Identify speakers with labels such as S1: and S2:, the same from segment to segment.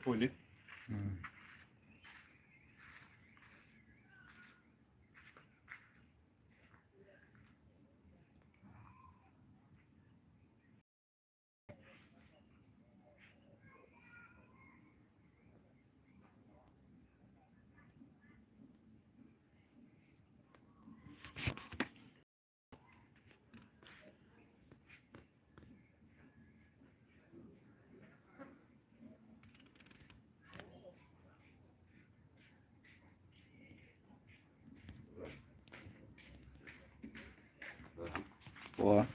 S1: pole.
S2: Poa.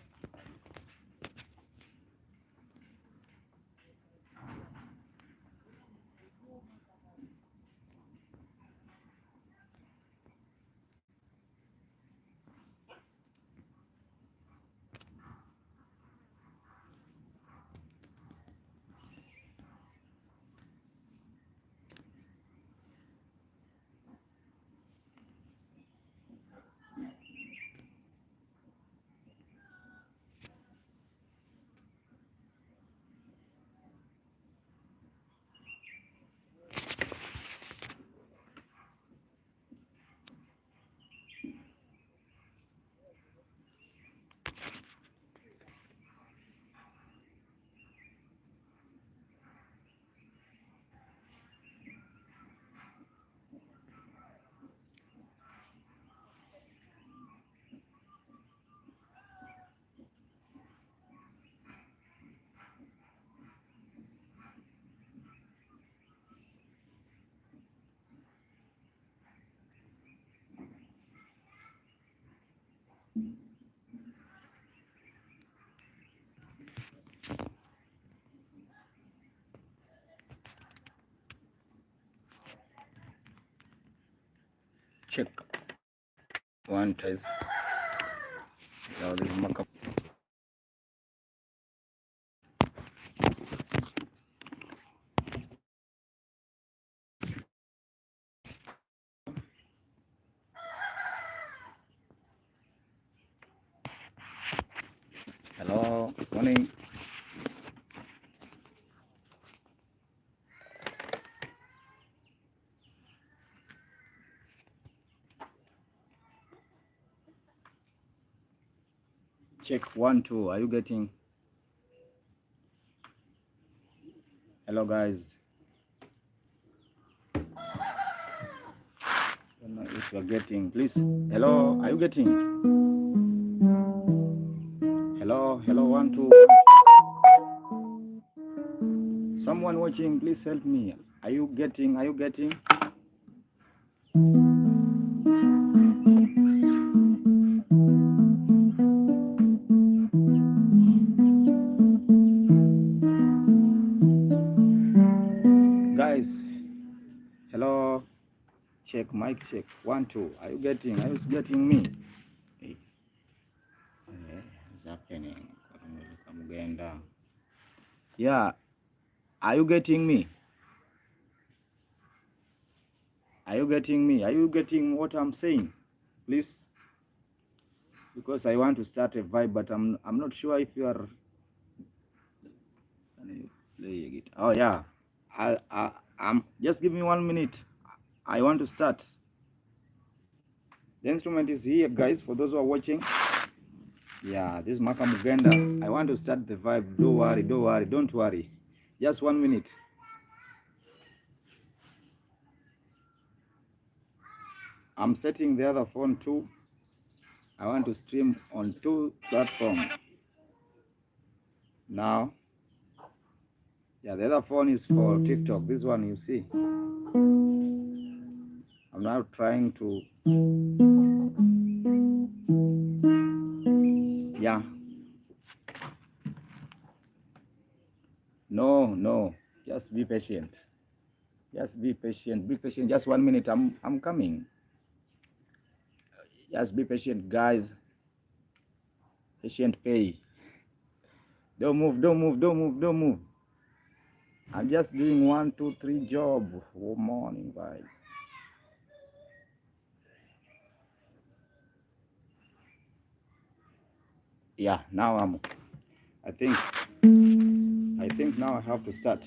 S2: Check. One test. Now this markup. Hello, morning. Check 1 2. Are you getting? Hello guys. I don't know if you're getting. Please. Hello. Are you getting? Hello. Hello. 1 2. Someone watching, please help me. Are you getting? Are you getting? Guys. Hello. Check, mic check. 1 2. Are you getting? Are you getting me? Hey. What's happening? Yeah. Are you getting me? Are you getting me? Are you getting what I'm saying? Please. Because I want to start a vibe, but I'm not sure if you are. Can you play it? Oh yeah. I'm just give me 1 minute. I want to start. The instrument is here, guys. For those who are watching. Yeah, this is Maka Mugenda. I want to start the vibe. Don't worry, don't worry, don't worry. Just 1 minute. I'm setting the other phone too. I want to stream on 2 platforms. Now, yeah, the other phone is for TikTok. This one you see. I'm now trying to. Yeah. No. Just be patient. Just be patient. Be patient. Just 1 minute. I'm coming. Just be patient, guys. Patient pay. Don't move. I'm just doing 1 2 3 job. Oh, morning, bye. Yeah, now I think now I have to start.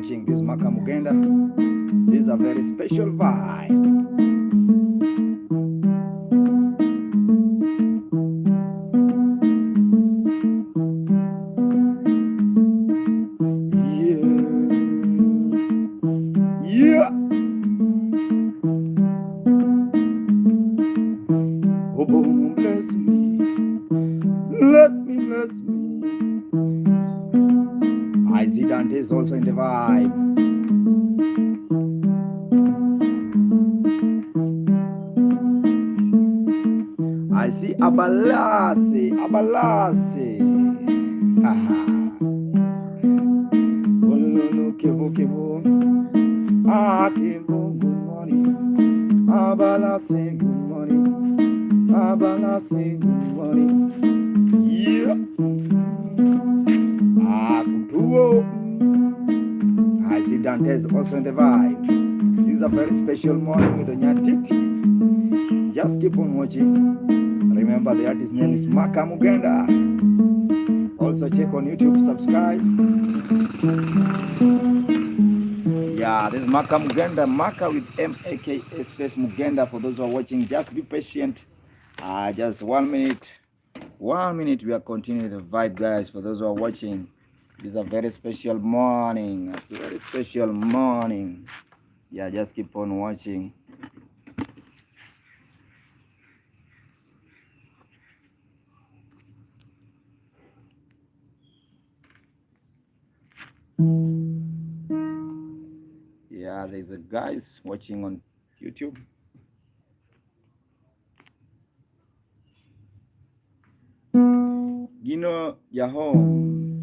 S2: watching. This Maka Mugenda. This is a very special vibe. Yeah. Oh, boom, bless me. Bless me, bless me. I see Dante is also in the vibe. I see Abalase, Abalase. Haha. Oh, no, Kevo, Kevo. Ah, Kevo, good morning. Abalase, good morning. Abalase, good morning. Yeah. Ah, Kutuo. I see Dantes also in the vibe. This is a very special morning with the Nyatiti. Just keep on watching. Remember, the artist's name is Maka Mugenda. Also check on YouTube, subscribe. Yeah, this is Maka Mugenda. Maka with M-A-K-A space Mugenda. For those who are watching, just be patient. Just 1 minute. 1 minute, we are continuing the vibe, guys. For those who are watching, this is a very special morning. It's a very special morning. Yeah, just keep on watching. Yeah, there's a guys watching on YouTube. Gino Yaho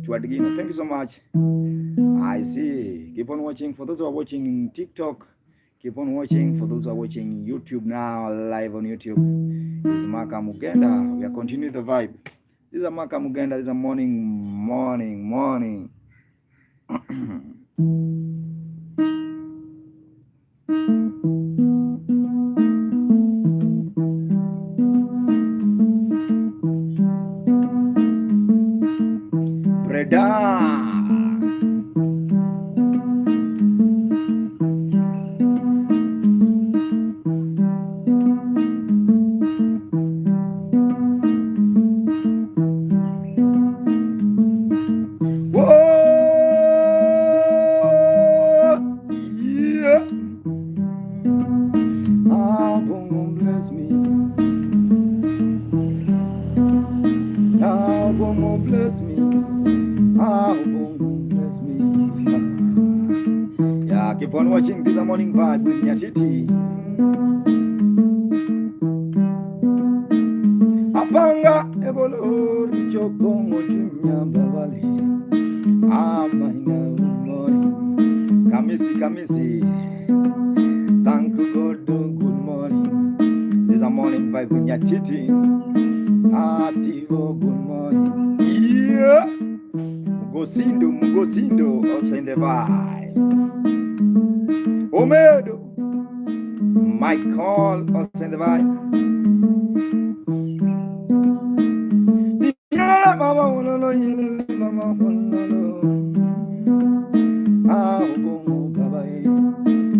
S2: Chuadgino, thank you so much. I see. Keep on watching. For those who are watching in TikTok, keep on watching. For those who are watching YouTube now, live on YouTube, this is Maka Mugenda. We are continuing the vibe. This is a Maka Mugenda. This is a morning. Breda. Bless me. Bless me. Yeah, keep on watching. This is a morning vibe with Nyatiti. Apanga ebolo richokongo tunyamba wale. Amaina umori. Kamisi. Thank you God. Good morning. This is a morning vibe with Nyatiti. Steve, good morning. Yeah. Mugosindo, also in the vibe. Omedo, Michael, also in the vibe. Yeah, mama,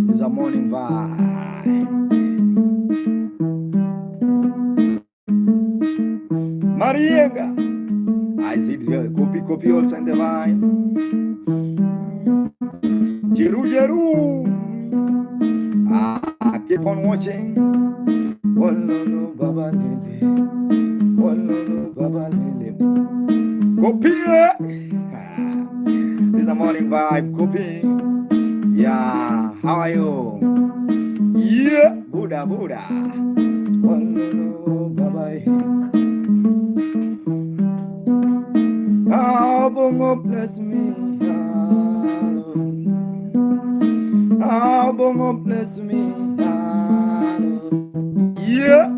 S2: it's a morning vibe. Marienga, I see the copy also in the vibe. Jeru. Keep on watching. Walolo Baba Lele. Copy. This is a morning vibe. Copy. Yeah, how are you? Yeah, Buddha. Walolo Baba. Oh, Bongo bless me. Oh, Bongo bless me. Yeah.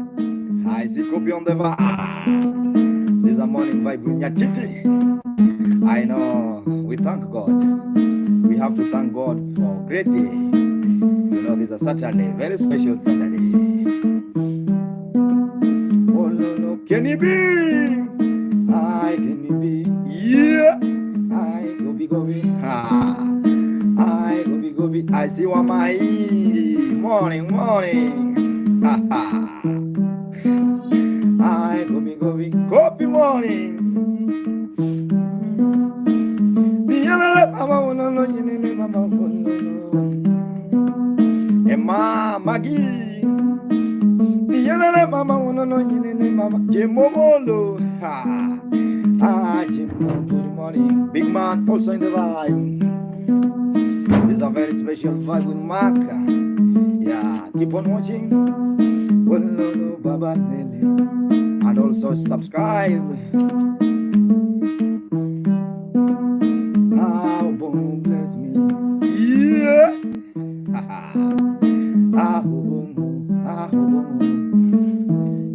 S2: I see copy on the vibe. This is a morning vibe with Nyatiti. I know. We thank God. We have to thank God for a great day. You know, this is a Saturday. Very special Saturday. Oh, no. Can it be? Can it be? Yeah. Go be. I gobi, I see what my morning, morning. Ha ha. I gobi, copy morning. Emma Maggie. Mama mama Jemolo. Good morning. Big man also in the vibe. It's a very special vibe with Maka. Yeah, keep on watching. Baba Nelly. And also subscribe. Ah, boom, bless me. Yeah.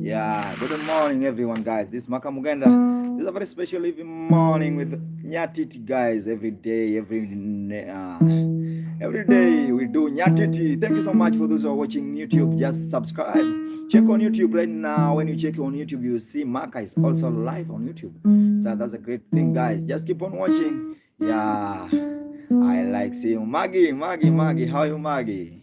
S2: Yeah, good morning everyone, guys. This is Maka Mugenda. This is a very special evening morning with Nyatiti, guys. Every day we do Nyatiti. Thank you so much for those who are watching YouTube. Just subscribe. Check on YouTube right now. When you check on YouTube, you see Maka is also live on YouTube. So that's a great thing, guys. Just keep on watching. Yeah, I like seeing Maggie. How are you, Maggie?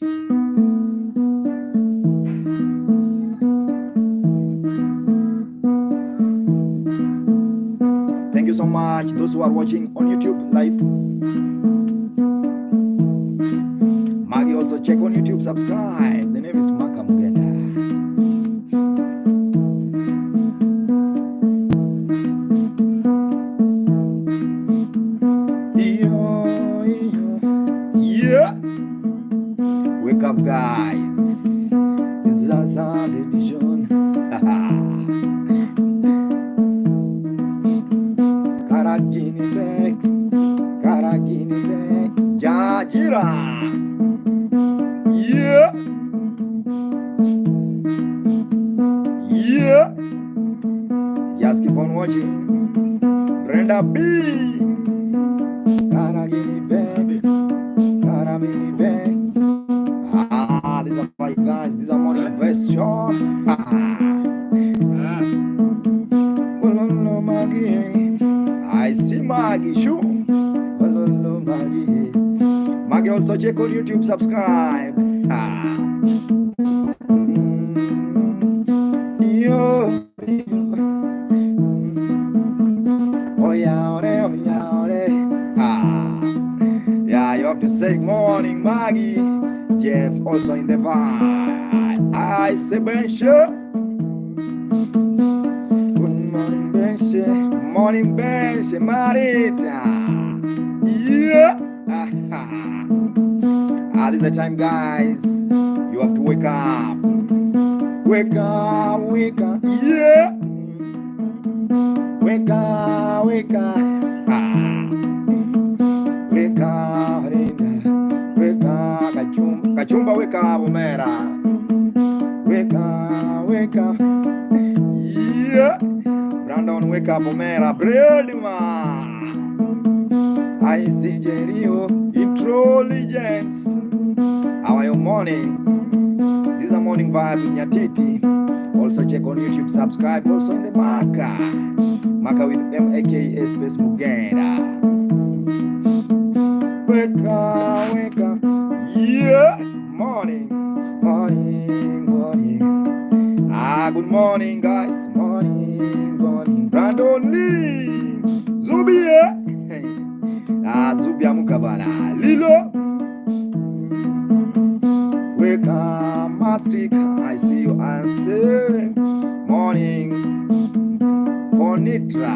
S2: Thank you so much, those who are watching on YouTube live. Maggie, also check on YouTube, subscribe. The name is Maka Mugenda. Yeah. Wake up, guys. This is our sound edition. Karagini back, Jajira. Yeah. Just keep on watching. Brenda B. Karagini back. These are my guys. These are morning best show. I see Maggie, shoot. Hello, Maggie. Maggie, also check on YouTube, subscribe. Yo. Oh yeah. Yeah, you have to say morning, Maggie. Jeff also in the vibe. I say Bensha. Morning bench, Marita. Yeah. This is the time, guys. You have to wake up. Wake up. Yeah. Wake up. Wake up, Kachumba, wake up, Omera. Wake up. Yeah. Brandon, wake up, Omera. Bredima. I see Jerio. Intelligence. How are you morning? This is a morning vibe in Nyatiti. Also check on YouTube, subscribe. Also in the Maka with M-A-K-A space Mugenda. Wake up. Yeah. Morning. Good morning, guys. Morning. Brandon Lee. Zubia. Zubia Mukabana. Lilo. Wake up, Mastrick. I see you answer. Morning. Bonitra.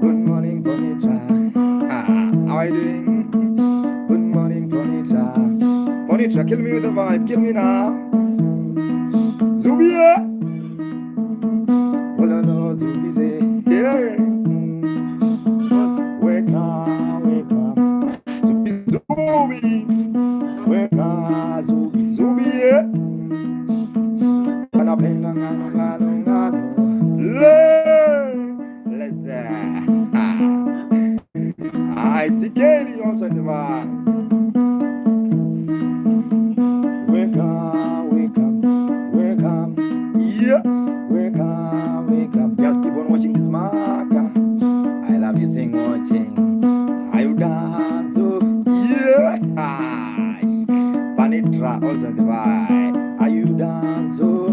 S2: Good morning, Bonitra. How are you doing? Good morning, Bonitra. Bonitra, kill me with the vibe. Kill me now. Zubia. No, Zubize. Yeah. Wake up. Zubi. Wake up, Zubi. I see Katie also in the bar. Wake up. Yeah. Wake up. Just keep on watching this Maka. I love you, sing watching. Are you dance? Oh, yeah. Sandra also in the vibe. Are you dance? Oh,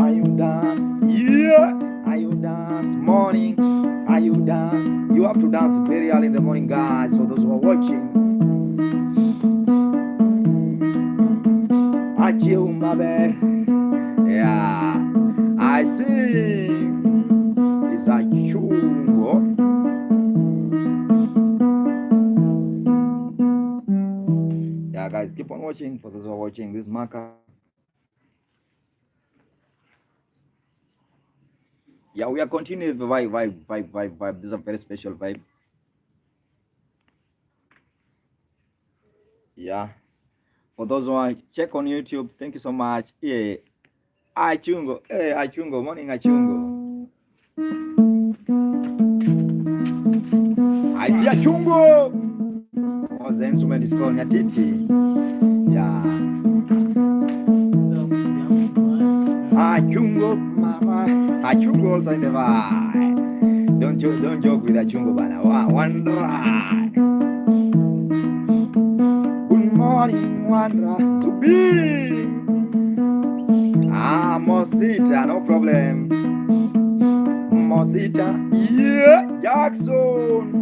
S2: are you dance? Yeah. Are you dance? Morning. Are you dance? You have to dance very early in the morning, guys. For those who are watching. Achiumbabe. Yeah. I see. It's a chungo. Yeah, guys, keep on watching. For those who are watching, this marker. Yeah, we are continuing the vibe. This is a very special vibe. Yeah. For those who are check on YouTube, thank you so much. Yeah. Achungo. Hey, Achungo. Morning, Achungo. I see Achungo. What's the instrument is called? Nyatiti. Yeah. Achungo, mama. Achungo also in the vibe. Don't joke with Achungo, bana. One right. Good morning, Wandra. Zubi. Mosita, no problem. Mosita, yeah. Jackson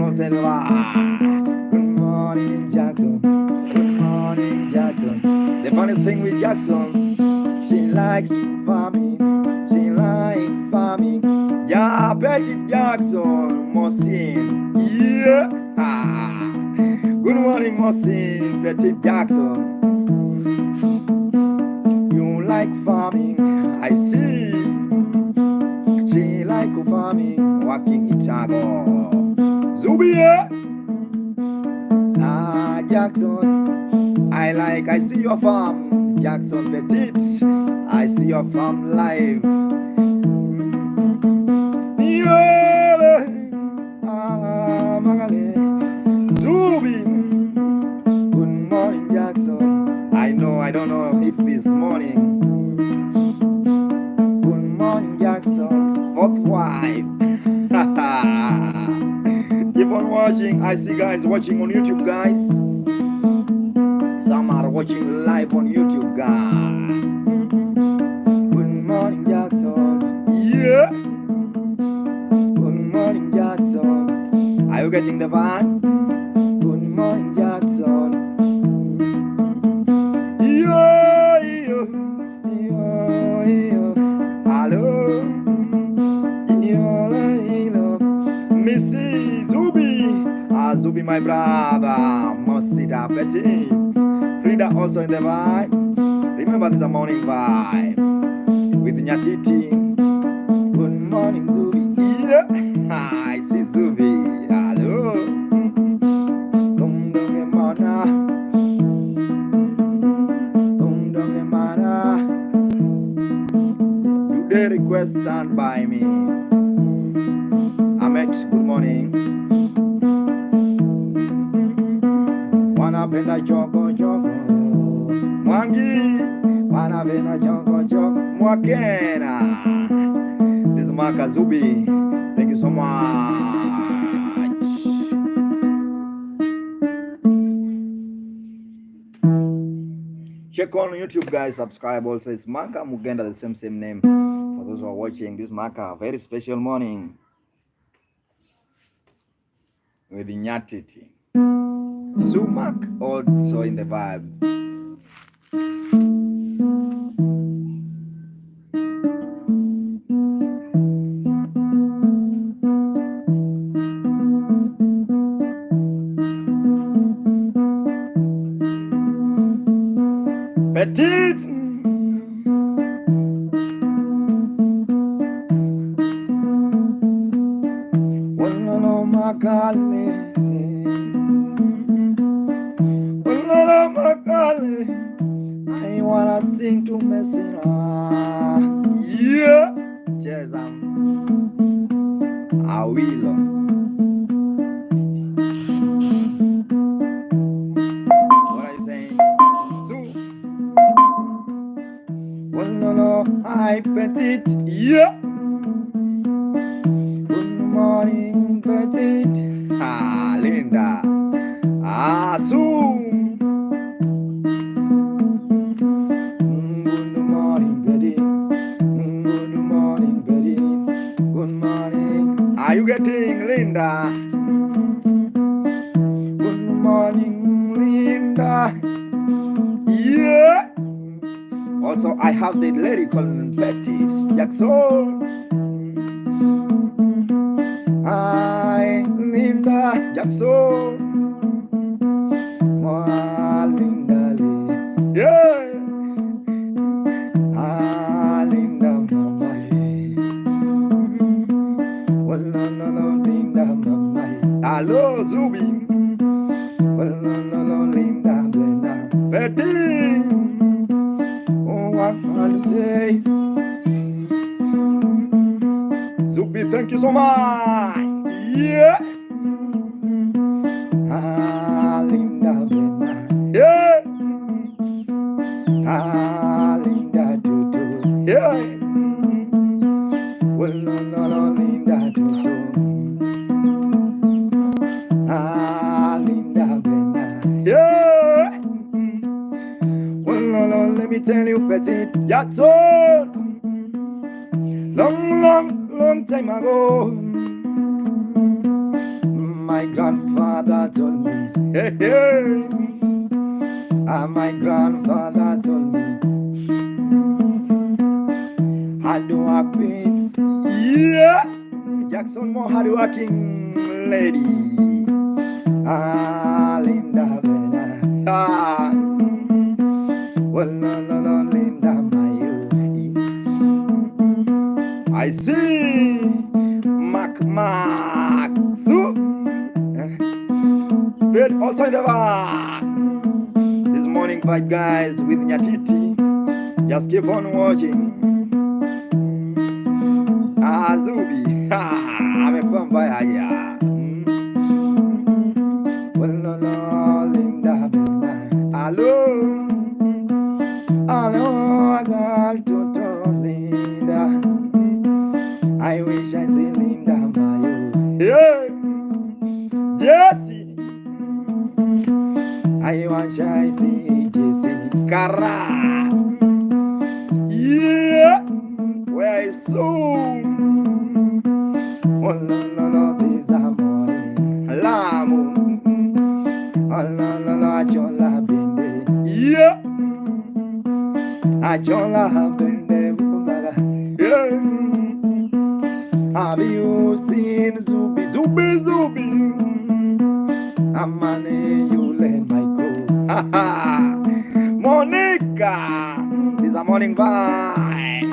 S2: also in the vibe. Good morning, Jackson. Good morning, Jackson. The funny thing with Jackson, she likes farming. She likes farming. Yeah, Betty Jackson, Mosin. Yeah. Good morning, Mosin. Betty Jackson. You like farming, I see. She like farming, working in Chicago. Zubia. Jackson. I see your farm, Jackson Petit. I see your farm live. Zubi. Good morning, Jackson. I don't know if it's morning. Good morning, Jackson. Fourth wife. Keep on watching. I see guys watching on YouTube, guys. Some are watching live on YouTube, guys. Good morning, Jackson. Yeah. Good morning, Jackson. Are you getting the vibe? Good morning, Jackson. Yo. Hello. Yo. Missy Zubi. Zubi, my brother. Mosita Petit. Frida also in the vibe. Remember, this is a morning vibe with Nyatiti. Good morning, Zubi. Yeah. I see Zubi. Hello. Do the request stand by me. Ahmed, good morning. Wanapenda choco Mwangi. Wanapenda choco Mwakena. This is Maka Zubi. Thank you so much. Check on YouTube, guys. Subscribe also. It's Maka Mugenda, the same name. For those who are watching this Maka, very special morning with Nyatiti. Sumak also in the vibe. Petit. Walala makale. I wanna sing to Messina. Yeah. Cheers, I will. What are you saying? So. Hi, Petit. Yeah. Good morning, Petit. Linda. Soon. Yeah. Also, I have the lady called Betty Jackson. I Linda Jackson. Linda Lee. Yeah. Linda Mama. Well, no, Linda Mama. Hello, Zubi. Well, no, Linda Blenda. Betty. Oh, what holidays. Zubi, thank you so much. Yeah. Linda Blenda. Yeah. Linda Dudu. Yeah. Well, no, Linda Dudu. Linda Blenda. Yeah. Well, no, let me tell you, Petit Jackson. Long time ago, my grandfather told me, hey, hey. My grandfather told me, hard peace. Yeah, Jackson more hardworking lady. Linda Bena. Well, no, Linda, I see Mac Su. Spade also in the back. This morning fight, guys, with Nyatiti. Just keep on watching. Zubi. Amekuwa mbaya ya. Well, no, Linda Bena. Hello, I got to Linda. I wish I see Linda Mayo. Yeah, Jesse. I wish I see Jesse Kara. Yeah, where is so? Oh no, this amore. Lamu. Oh no, Ajola Bende. Yeah, Ajola Bende. Yeah. Have you seen Zubi? Amane, you let my go. Monica, this a morning vibe.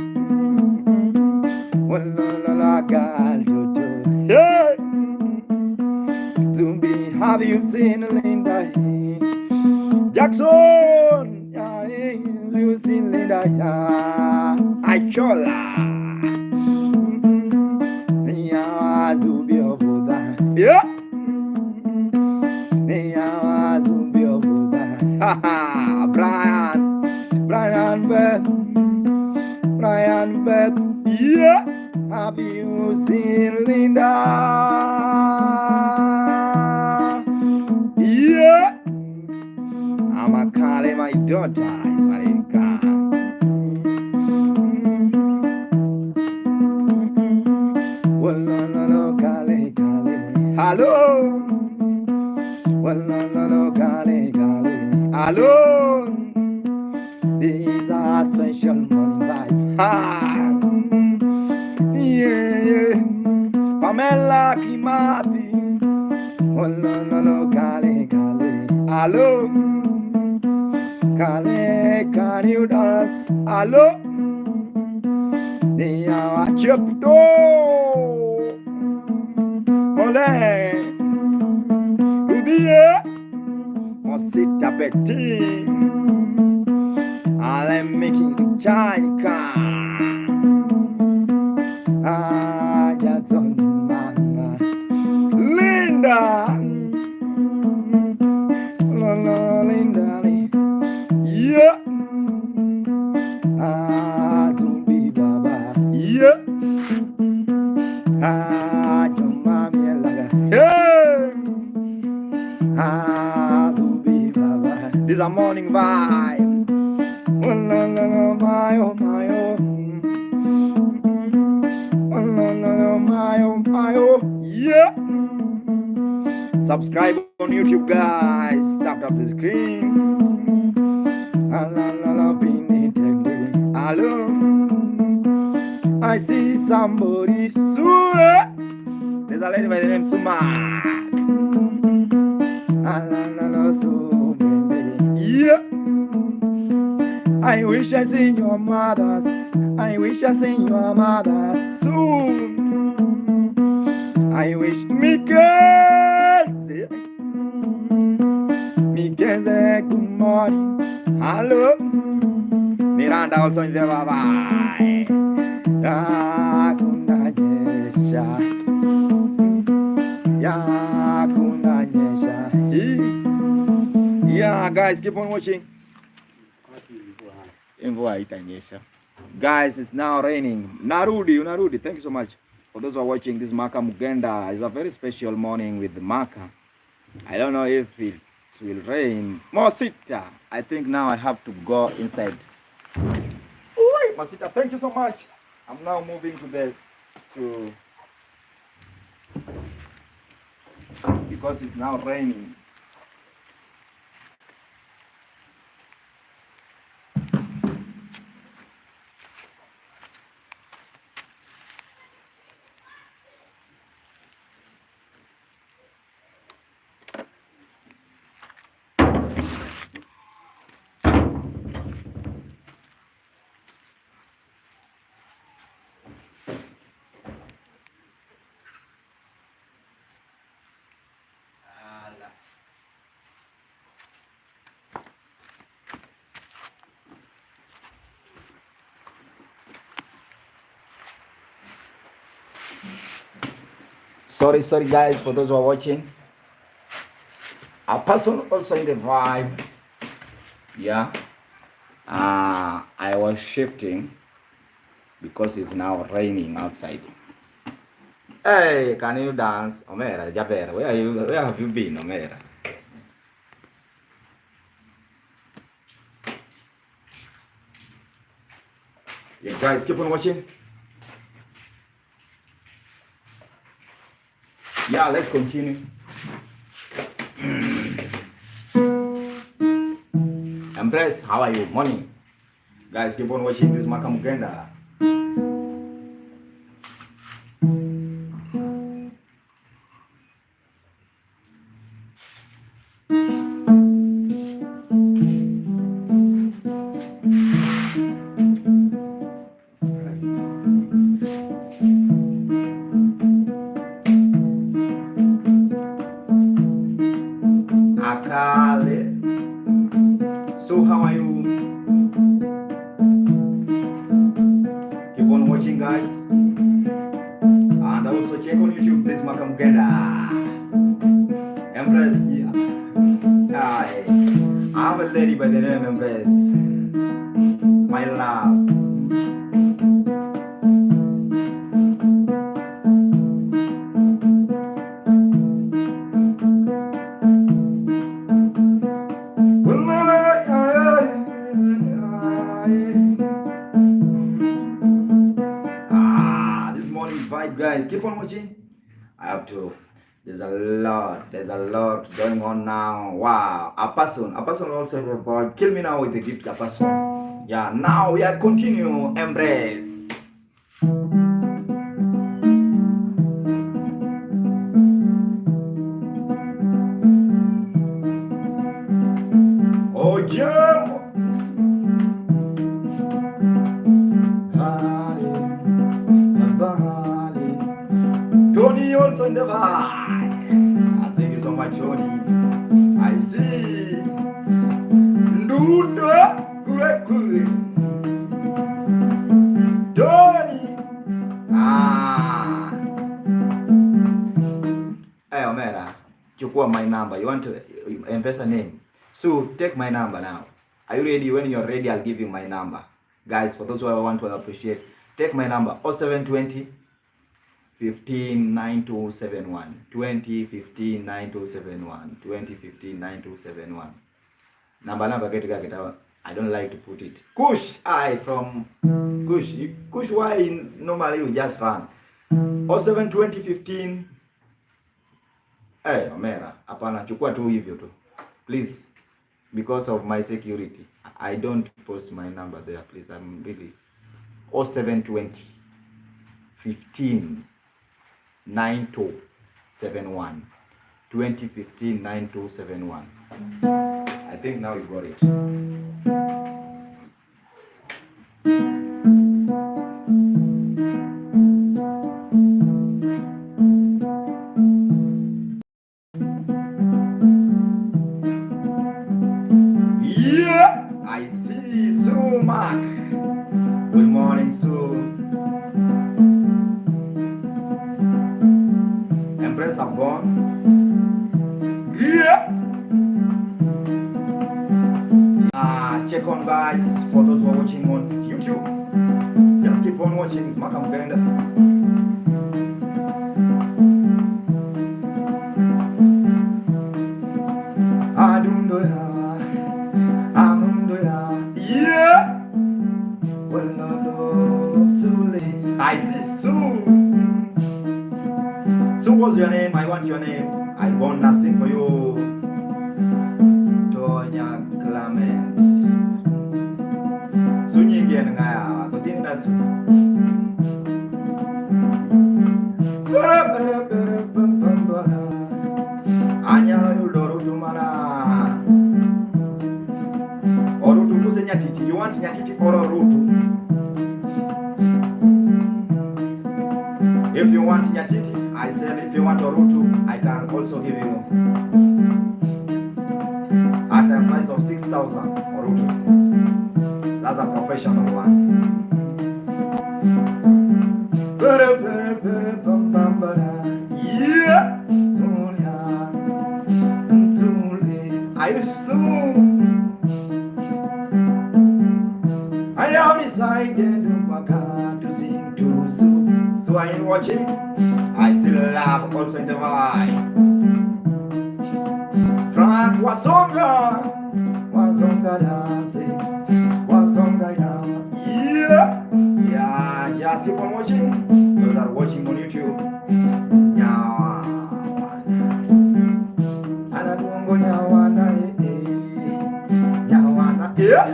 S2: Well, no, girl, Jojo. Yeah. Zubi, have you seen Linda? Jackson, yeah, have you seen Linda? Yeah, Achola. Zubi obuda, yeah. Zubi obuda, Brian Beth, yeah. Have you seen Linda? Yeah. I'm a calling my daughter is Marinka. Well, no, Kale. Hello. Well, no, Kale. Hello. This is a special morning vibe. Ha. Yeah. Pamela Kimati. Well, no, Kale. Hello. Kale, can you dance? Hello. They are chapto. Ole, Udie, Mosita Betty. I'm making the Chaika. Jackson, Mama, Linda, Linda, yeah. Zubi Baba, yeah. Jomami Laga, yeah. Zubi Baba. This is a morning vibe. Oh no, my oh. Oh no, my oh, yeah. Subscribe on YouTube, guys. Tap the screen. Hello. I see somebody Suma. There's a lady by the name Suma. Yeah. I wish I see your mother. I wish I see your mother soon. I wish Miguel say good morning. Hello. Miranda also in there. Bye bye. Yeah, guys, keep on watching. Guys, it's now raining. Narudi, thank you so much. For those who are watching, this Maka Mugenda is a very special morning with the Maka. I don't know if it will rain. Mosita, I think now I have to go inside. Ooh, Mosita, thank you so much. I'm now moving because it's now raining. Sorry guys, for those who are watching. A person also in the vibe. Yeah. I was shifting because it's now raining outside. Hey, can you dance? Omera, Jaber, where have you been, Omera? Yeah, guys, keep on watching. Yeah, let's continue. Empress, how are you? Morning. Guys, keep on watching this Maka Mugenda. Akale. So how are you? Keep on watching, guys. And also check on YouTube, this Maka Mugenda. Empress, yeah. I have a lady by the name Empress. My love. This morning vibe, guys. Keep on watching. I have to. There's a lot going on now. Wow. A person also about kill me now with the gift. A person. Yeah. Now we are continue. Embrace. Oh yeah. Tony also in the vibe. Thank you so much, Tony. I see. Luda, good. Tony. Hey, Omera, chukua my number. You want to M-Pesa name? So take my number now. Are you ready? When you're ready, I'll give you my number. Guys, for those who I want to appreciate, take my number 0720 15 9271 20 15 9271 20 15 9271. Number get I don't like to put it. Kush, I from Kush. Why normally you just run 0720 15. Hey, Omera, hapana, chukua tu hivyo tu. Please, because of my security, I don't post my number there, please. I'm really 0720 15 9271. 2015 9271. I think now you got it. Yeah, I see. So Mark. Good morning, Sue. Empress have gone. Yeah. Check on guys for those who are watching on YouTube. Just keep on watching. It's Mark Mugenda. Yeah. I see Sue. Sue, what's your name? I want your name. I want nothing for you. Tonya Clement. Sunyi again, ngaya. Kusini na Sue. Anya yuloro tumana. Orutu kuse Nyatiti. You want Nyatiti or Orutu? If you want Nyatiti, I said if you want Orutu, I can also give you at the price of 6,000 Orutu. That's a professional one. Yeah. Are you soon? I have decided to sing to Sue. So are you watching? I still love also in the vibe. Frank Wasonga dancing, Wasonga yeah. Yeah, just keep on watching. Those are watching on YouTube. Nyawana, yeah.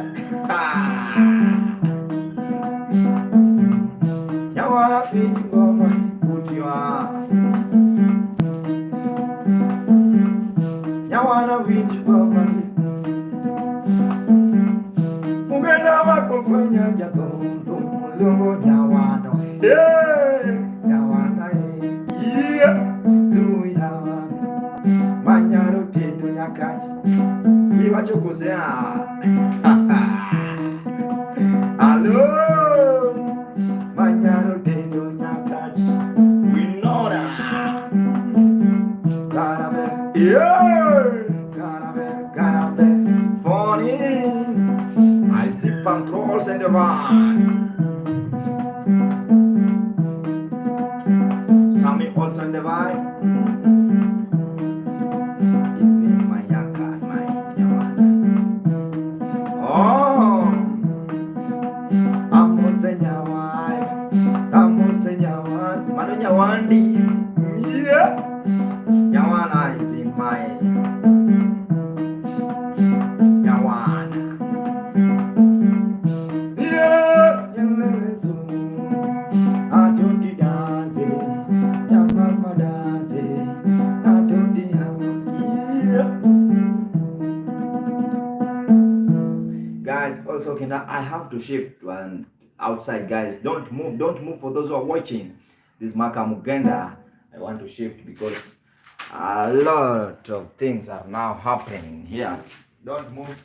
S2: Nyawana, put you on. Nyawana, which woman? Mugenda wakufanya jagonto, lungo nyawana. Yeah, nyawana, yeah. Suyawana, manyaro tendo yakati. Iwachokosea. Hello, manyaro tendo yakati. We know that. Caravan, funny. I see patrols in the van. Sammy also in the van. Is in my yaka, my yawana. Oh, Amosenyawan, Mano Nyawandi. Yeah. Nyawana is in my Nyawana. Yeah, I don't dance, young mama dance, I don't yeah. Guys, also can I have to shift and outside, guys. Don't move for those who are watching. This Mark Mugenda. I want to shift because a lot of things are now happening here. Don't move.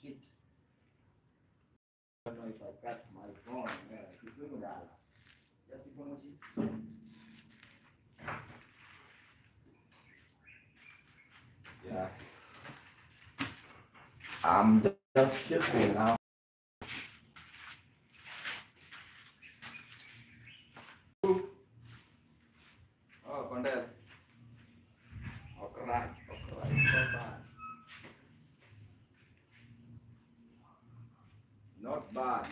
S2: Shit. I don't know if I cut my phone. Yeah. I'm just shifting now. Oh, Condell. Okay, right. Not bad.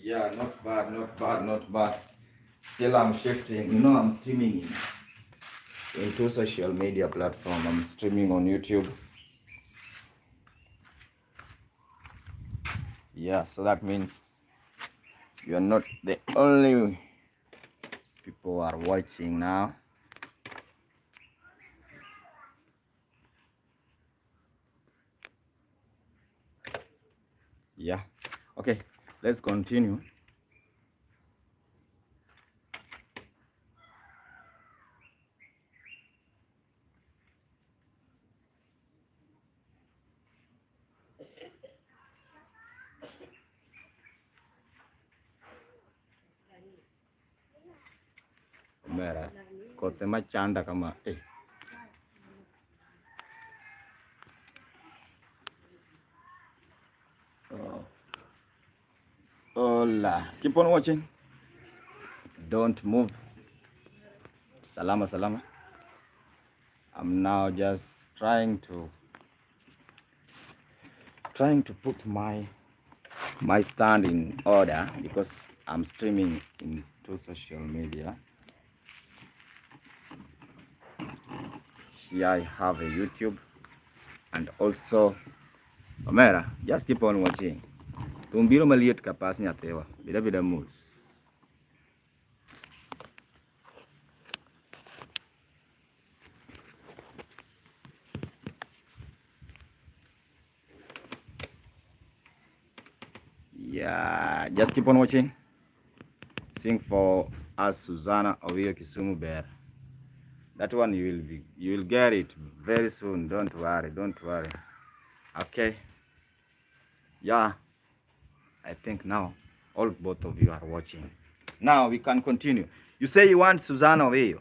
S2: Yeah, not bad. Still I'm shifting. You know I'm streaming. into social media platform. I'm streaming on YouTube. Yeah, so that means you're not the only people who are watching now. Yeah, okay, let's continue. Mera kote machanda kama Hola, keep on watching. Don't move. Salama, salama. I'm now just trying to put my stand in order because I'm streaming into social media. Here I have a YouTube and also Omera. Just keep on watching. Tumbiro maliet kapas nyatewa. Bida moves. Yeah, just keep on watching. Sing for us, Susanna Ovio Kisumu Bear. That one you will get it very soon. Don't worry, don't worry. Okay. Yeah, I think now all both of you are watching. Now we can continue. You say you want Susanna Ovio.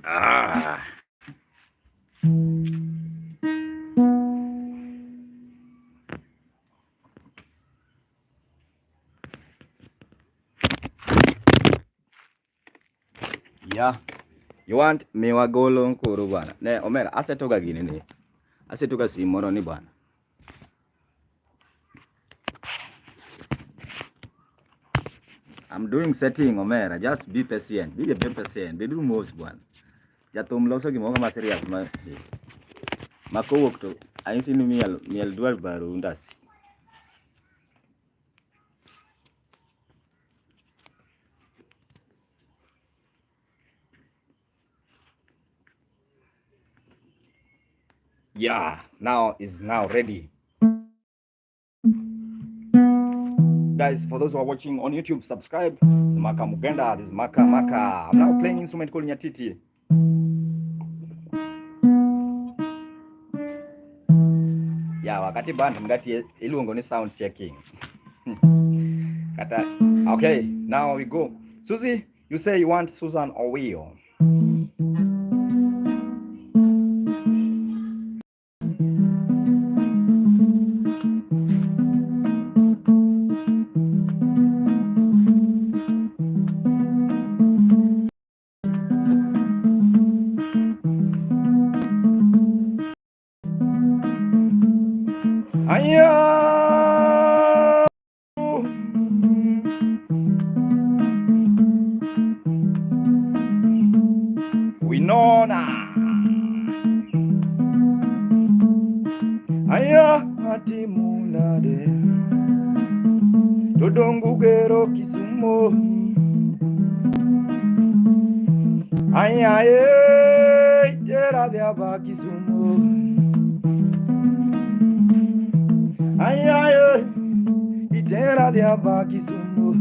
S2: Ah. Yeah. You want miwagolo nkuru bwana. Ne Omera asetoka gini ni. Asetoka simoro ni bwana. I'm doing setting Omera. Just be patient. Be patient. Be do most bwana. Jatum loso gimoro kama serious ma. Makowok to ainsi ni miel dwar baru ndas. Yeah, now is now ready. Guys, for those who are watching on YouTube, subscribe. This is Maka Mugenda. This is Maka. I'm now playing instrument called Nyatiti. Yeah, wakati band mgati ilungo ni sound checking. Kata. Okay, now we go. Susie, you say you want Susan Ovio. Winona. Aya atimunade. Dodongu gero Kisumo. Aya tera de aba Kisumo. Aya itera de aba Kisumo.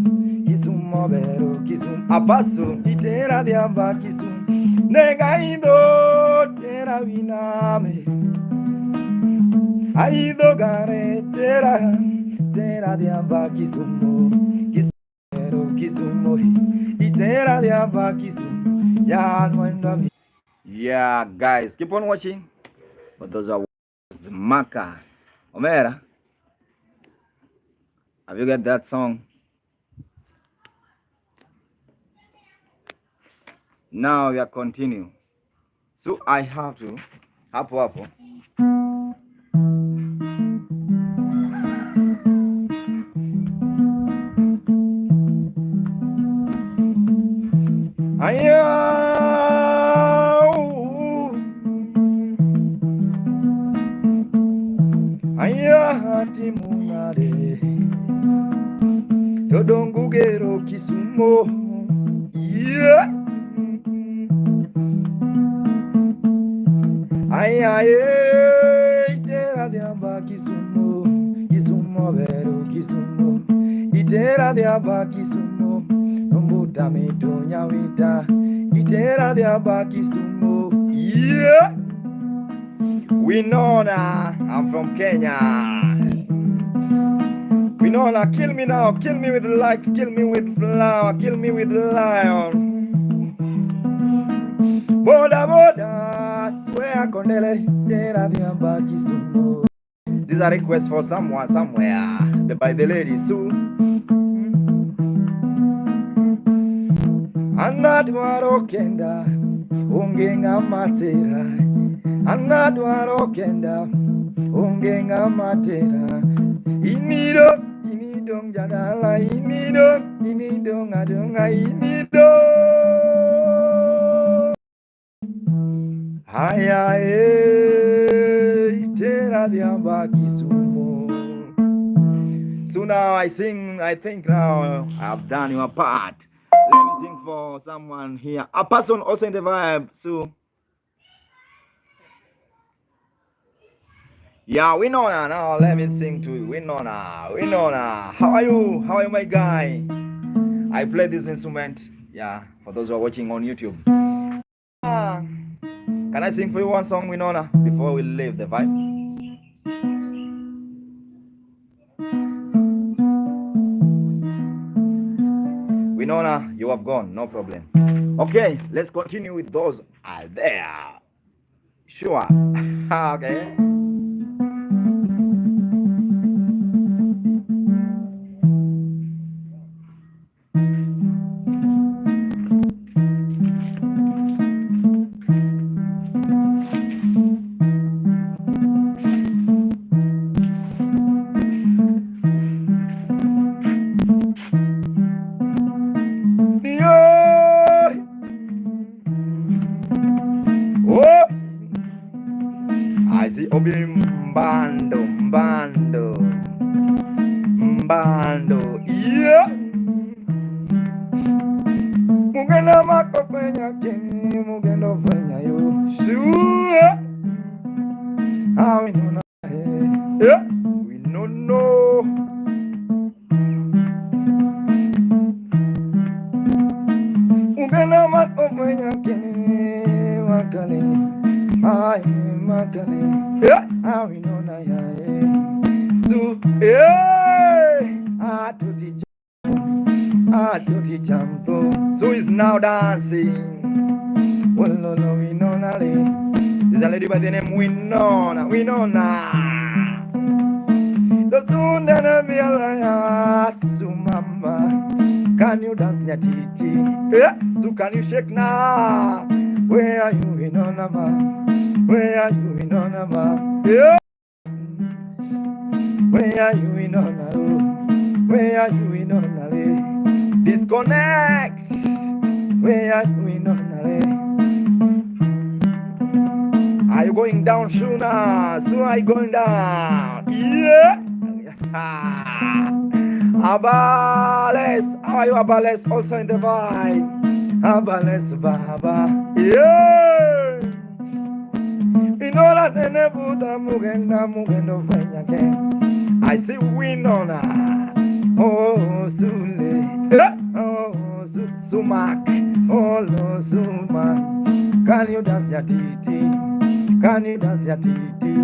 S2: Kisumo bero Kisumo. Abaso itera de aba Kisumo. Negaido tera viname. Aido gare tera de aba Kisumo. Kisumo itera de aba Kisumo. Ya no. Yeah, guys, keep on watching. For those are Maka. Omera, have you got that song? Now we are continuing. So I have to hapo. Aya Dodongugero Kisumo. Yeah. Ay ay itera de aba Kisumo. Kisumo vero Kisumo. Itera de aba Kisumo. Nombuta mitonya wita. Itera de aba Kisumo. Yeah. Winona, I'm from Kenya. Winona, kill me now, kill me with likes, kill me with flower, kill me with lion. Boda boda, swear condele, tera diamba Kisumo. These are requests for someone somewhere, by the lady Sue. Anadwaro kenda, ungenga matera. Anadwaro kenda, ungenga matera. Inido jadala, inido ngadunga, inido. Haya tera diamba Kisumo. So now I think now I've done your part. Let me sing for someone here. A person also in the vibe. So yeah, Winona, now let me sing to you. Winona, how are you? How are you, my guy? I play this instrument, yeah, for those who are watching on YouTube. Can I sing for you one song, Winona, before we leave the vibe? Winona, you have gone, no problem. Okay, let's continue with those out there. Sure. Okay. I see Mbando, yeah. Mugenda makofenya kini, mugenda fenya yo, sure. We know yeah, we don't know. Mugenda makofenya kini, makale, makale, yeah. We know na ya, so yeah. So he's now dancing. Wololo Winona. There's a lady by the name Winona. Dosunda Biala Sumamba. Can you dance Nyatiti? Yeah. So can you shake now? Where are you Winona ma? Where are you Winona ma? Yeah. Where are you Winona? Where are you Winona? Disconnect. Where are you Winona? Are you going down sooner? Soon are you going down? Yeah. Abales. How are you Abales? Also in the vibe. Abales Baba. Yeah. Winona tene buta mugendo fenya ke. I see Winona. Oh Sule. Oh Sumak. Oh lo Sumak. Can you dance Nyatiti? Can you dance Nyatiti?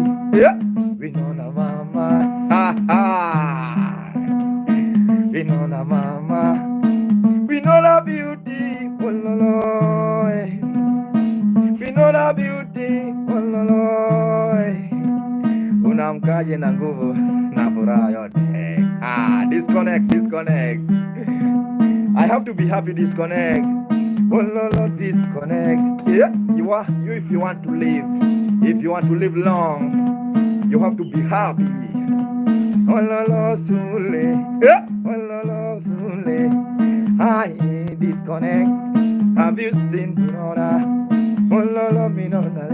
S2: Yeah. Winona mama. Ha ha. Winona mama. Winona beauty. Oh lo lo. Winona beauty. Oh lo lo. Unamkaje na nguvu na furaha yote. Disconnect. I have to be happy, disconnect. Oh no, disconnect. Yeah, you if you want to live. If you want to live long, you have to be happy. Oh no, Sule. Yeah, oh no, Sule. Disconnect. Have you seen Minona? Oh no, Minona.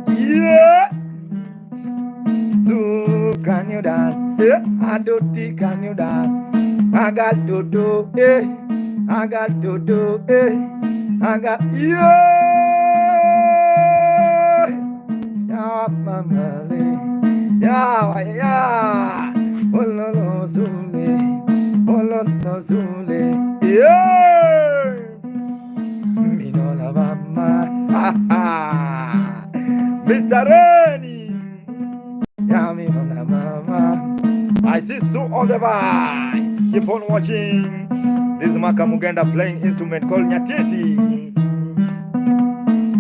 S2: Yeah. So can you dance? Yeah, Adoti, can you dance? I got to do, I got to do, I got, yeah, yeah, mama, yeah, yeah, ololo zule, yeah, mi no la mama, ha ha, Mr. Rainy, yeah, mi no la mama. I see Sue on the vibe. Keep on watching. This is Maka Mugenda playing instrument called Nyatiti.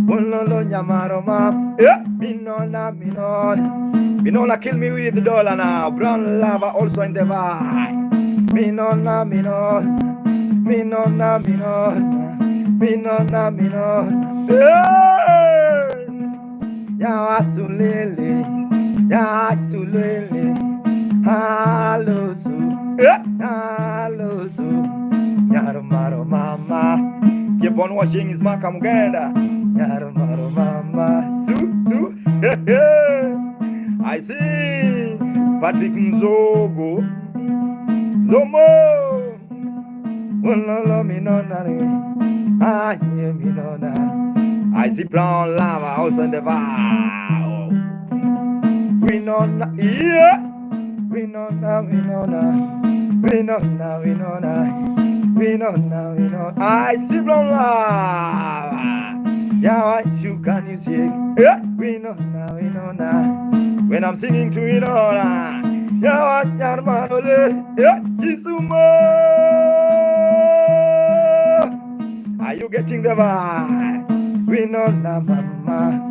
S2: Ololo nyamaro ma. Minona, minona. Minona kill me with the dollar now. Brown lava also in the vibe. Minona, minona. Minona, minona. Minona, minona. Ya asulele. Ya asulele. Halosu, halosu, Yarumaro mama. Keep on watching his Maka Mugenda. Yarumaro mama. Su. I see Patrick Nzogo. Zomo. Ololo minona. I hear minona. I see brown lava also in the vibe. Winona, yeah. Winona. I see brown lava. Yeah, you can you see? Yeah, Winona. When I'm singing to Winona, yeah, Yarmanole, yeah, Kisumo. Are you getting the vibe? Winona, mama.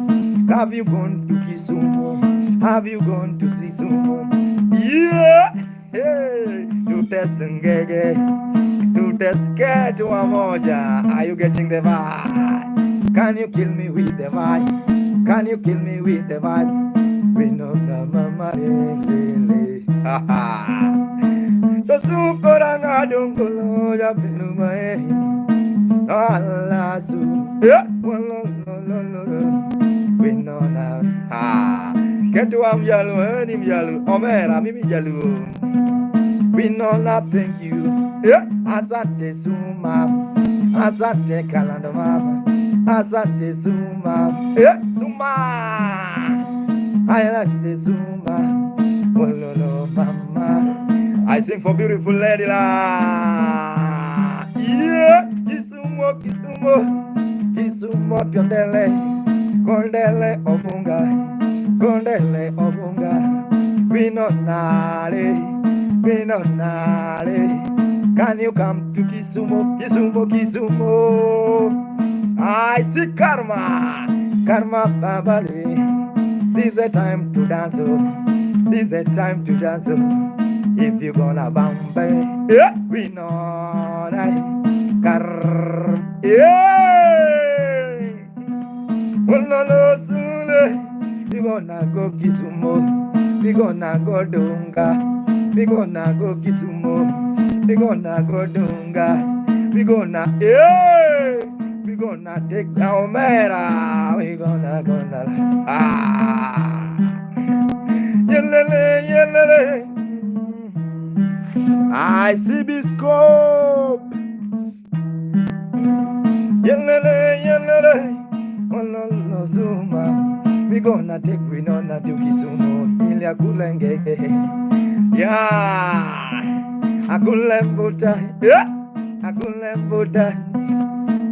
S2: Have you gone to Kisumo? Have you gone to see Sumo? Yeah, hey, to test ngege, to test get wamoja. Are you getting the vibe? Can you kill me with the vibe? Can you kill me with the vibe? We know the mama lele. Ha ha. The super angadungulo ya bilumae. Allah su. Yeah. We know now. Ha. Ketu amjalu, ni mjalu, omera mimi jalu. We know not thank you. Yeah. Asante suma, asante kalando mama, asante suma, yeah. Suma. I like the suma, ololo mama. I sing for beautiful lady la. Yeah. Kisumo, piondele, gondele obunga. Gondele obunga, Winonale. Can you come to Kisumo? I see karma babale. This is a time to dance, If you gonna bambe, yeah, Winonale, yeah. Ololo sule. We gonna go Kisumo, we gonna go Dunga, we gonna go Kisumo, we gonna go Dunga, we gonna, yeah, we gonna take down Mera, we gonna go yelele, I see Biscope, yelele, ololo zuma. We gonna take Winona to Kisumo, Ilya Kulengeke. Yeah, Akulembuta, yeah,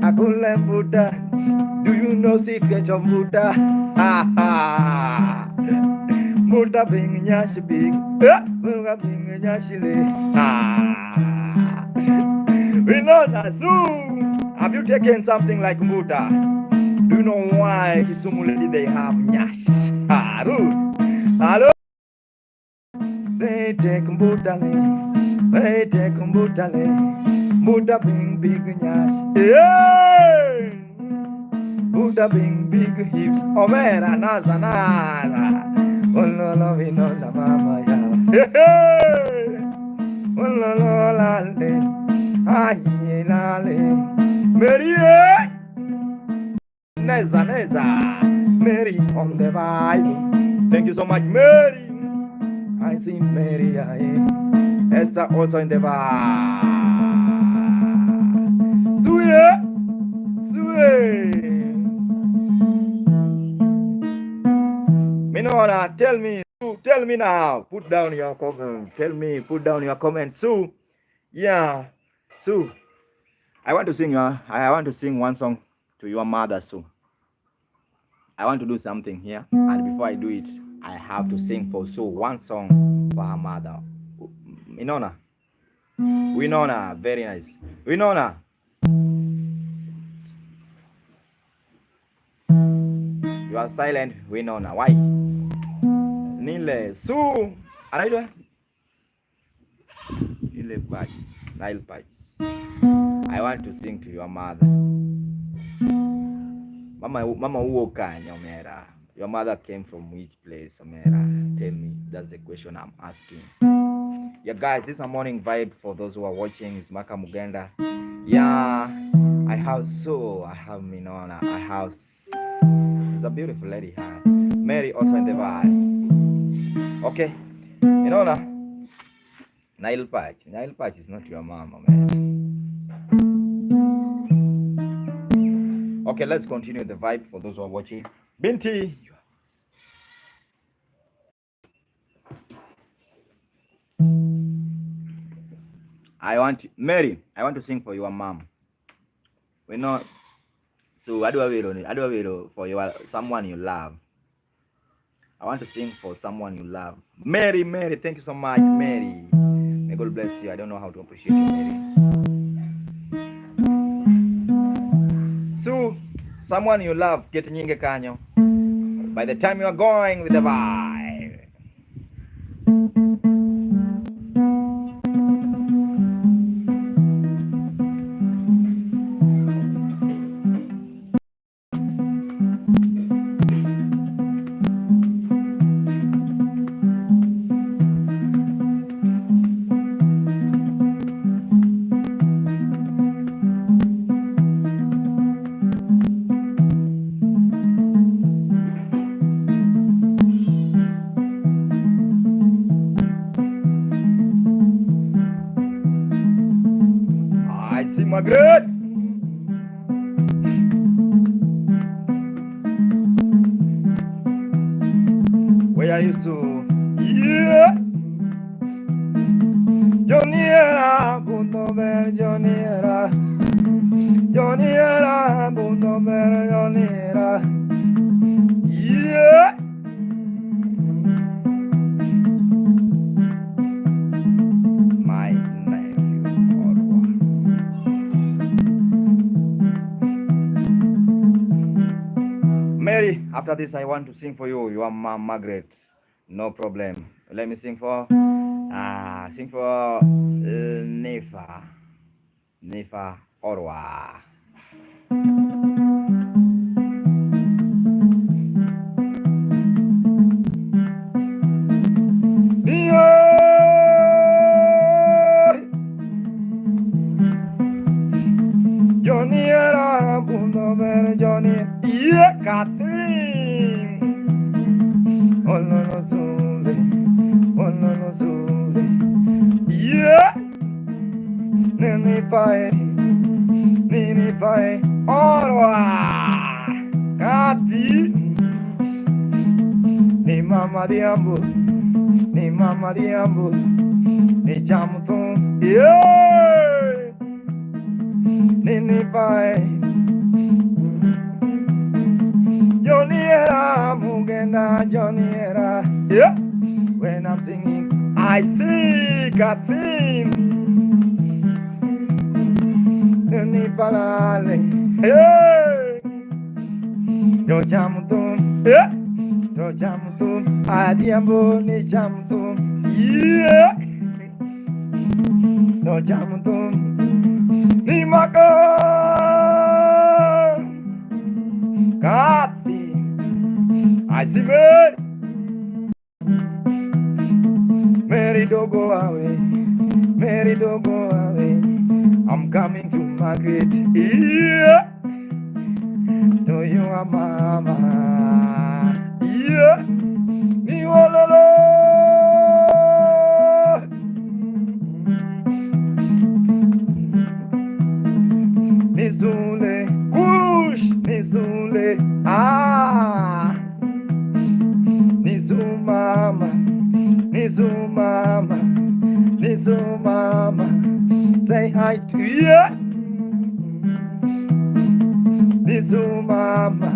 S2: Akulembuta. Do you know secret of Buddha? Ha ha. Buddha being Nyashi big, yeah, Buddha being Nyashile. Ah, Winona soon. Have you taken something like Buddha? Do you know why Kisumu lady they have nyash? Hello? They take Mbutale, Buddha being big nyash. Yeah! Buddha being big hips. Omera naza. Ololo vinola mama ya. Ololo lale, aye lale, Mary. Neza, Mary on the Bible. Thank you so much, Mary. I see Mary, Esther also in the vibe. Suye. Minona, tell me now. Put down your comment. Put down your comment. Sue. Yeah. Sue. I want to sing one song to your mother, Sue. I want to do something here, and before I do it, I have to sing for Sue one song for her mother. Winona, very nice. Winona, you are silent. Winona, why? Nile, Sue, anaitwa Nile Patch, Nile Patch. I want to sing to your mother. Mama Uokanya, Omera. Your mother came from which place, Omera? Tell me. That's the question I'm asking. Yeah, guys, this is a morning vibe for those who are watching. It's Maka Mugenda. Yeah, I have Minona. It's a beautiful lady. Mary also in the vibe. Okay, Minona. Nile Patch is not your mama, man. Okay, let's continue the vibe for those who are watching. Binti. Mary, I want to sing for your mom. We know. So I do for your someone you love. I want to sing for someone you love. Mary, thank you so much, Mary. May God bless you. I don't know how to appreciate you, Mary. So, someone you love, get nyinge kanyo. By the time you are going with the vibe. Margaret. Where are you, so? Yeah. Johnny era, punto ver, Johnny era, punto ver, Johnny era. Yeah. My nephew, Mary, after this I want to sing for you. You are Mom Margaret. No problem. Let me sing for Nefa Orwa. Johnny era punto ver Johnny. Yeah, Catherine. Oh no no sule. Yeah. Nini fae. Orwa. Kati. Ni mama diambu. Ni jamutum. Yeah. Nini fae. Johnny era Mugenda, Johnny era. Yeah. When I'm singing, I sing a theme. Nini palale. Hey. Yo jamutum. Yeah. Yo jamutum. Adiambo ni jamutum. Yeah. Yo jamutum. Ni maka. Kati. I see Mary. Mary don't go away. I'm coming to Margaret. Yeah. To you are mama. Yeah. Me walolo. Nizule, kush, nizule, nizumama, nizumama, nizumama, say hi to you, nizumama,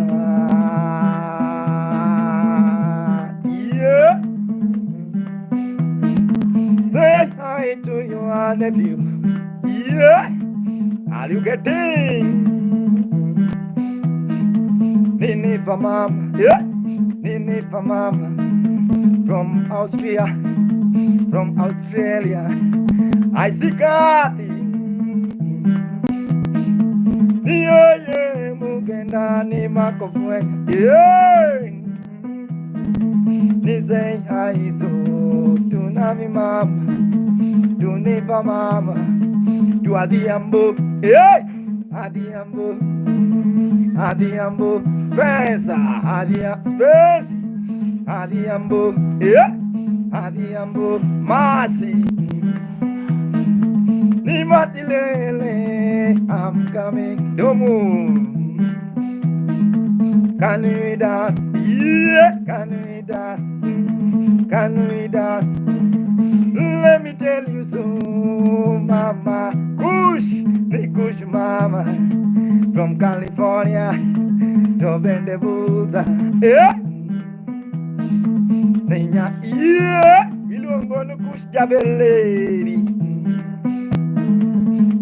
S2: yeah, say hi to your nephew, yeah, are you getting? Nini for mama, yeah, Nini for mama, from Australia, I see Kathy. Yeah, mugenda ni makofwe, yeah. Ni say hi so tunami mama, Nini for mama, you are the ambo, yeah, Adiambo, Spencer, Spencer, Adiambo, yeah, Adiambo, Marcy, Nimatilele, I'm coming, Domo. Can we dance? Yeah, can we dance? Can we dance? Let me tell you so, mama, Kush mama, from California to Bende Buddha, yeah, Nenya, yeah, Ilongonu Kush Jabelleri,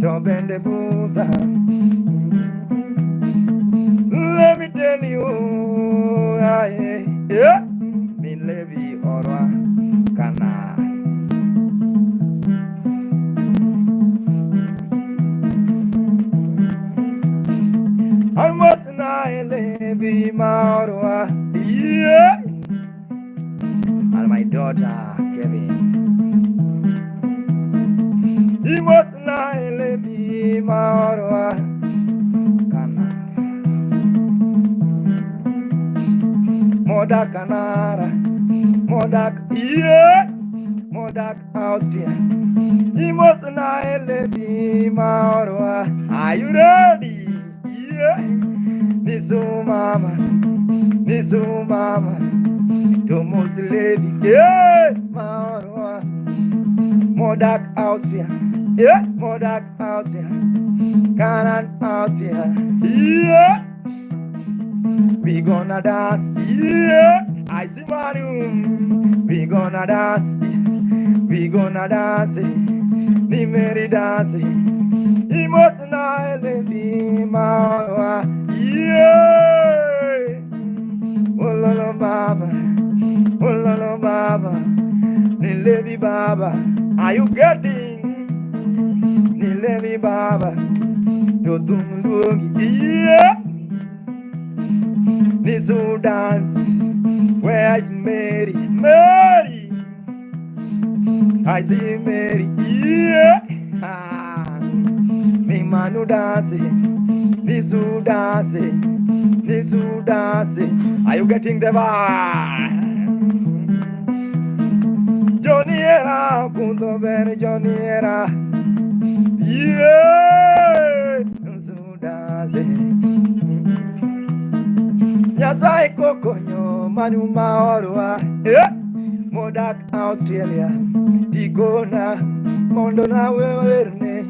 S2: to Bende Buddha. Let me tell you, yeah, me Levi Orwa Kana. I must not leave Marwa, yeah, and my daughter Kevin. He must not leave Marwa, Kana, Modak Canara, Modak, yeah, Modak Austria. He must not leave Marwa. Are you ready? Nisu mama, to Muslim, yeah, Marwa, Modak Austria, yeah, Modak Austria, Canaan Austria, yeah, we gonna dance, yeah, I see Manu, we gonna dance, ni merry dance. Emotionally be Marwa, yeah. Ololo Baba, Nilevi Baba, are you getting? Nilevi Baba, Yotumlugi, yeah. Nisu dance, where is Mary? I see Mary, yeah. Manu dancing, Nisu dancing. Are you getting the vibe? Johnny era, punto bene, Johnny era. Yeah, Nisu dancing. Yasai kokonyo, Manu maorwa. Yeah, Modak Australia, Tigona, Mondo na werne.